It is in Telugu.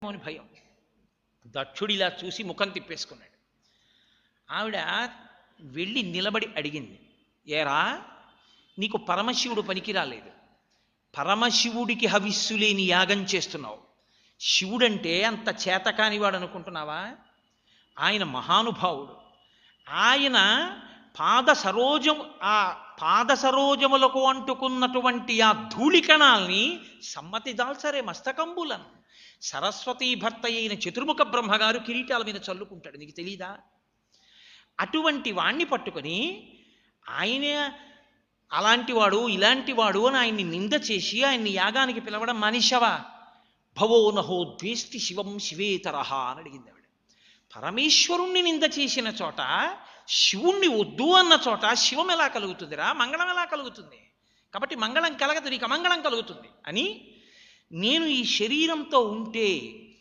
అని భయం. దక్షుడిలా చూసి ముఖం తిప్పేసుకున్నాడు. ఆవిడ వెళ్ళి నిలబడి అడిగింది, ఏరా నీకు పరమశివుడు పనికి రాలేదు, పరమశివుడికి హవిస్సు లేని యాగం చేస్తున్నావు, శివుడంటే అంత చేతకానివాడు అనుకుంటున్నావా? ఆయన మహానుభావుడు. ఆయన పాద సరోజములకు అంటుకున్నటువంటి ఆ ధూళికణాల్ని సమ్మతి దాల్సరే మస్తకంబులను సరస్వతీ భర్త అయిన చతుర్ముఖ బ్రహ్మగారు కిరీటాల మీద చల్లుకుంటాడు. నీకు తెలీదా? అటువంటి వాణ్ణి పట్టుకొని ఆయనే అలాంటివాడు ఇలాంటివాడు అని ఆయన్ని నింద చేసి ఆయన్ని యాగానికి పిలవడం మానేశావా? భవో నహో ద్వేష్టి శివం శివేతరహ అని అడిగింది ఆవిడ. పరమేశ్వరుణ్ణి నింద చేసిన చోట, శివుణ్ణి వద్దు అన్న చోట శివం ఎలా కలుగుతుందిరా? మంగళం ఎలా కలుగుతుంది? కాబట్టి మంగళం కలగదు, నీకు అమంగళం కలుగుతుంది అని, నేను ఈ శరీరంతో ఉంటే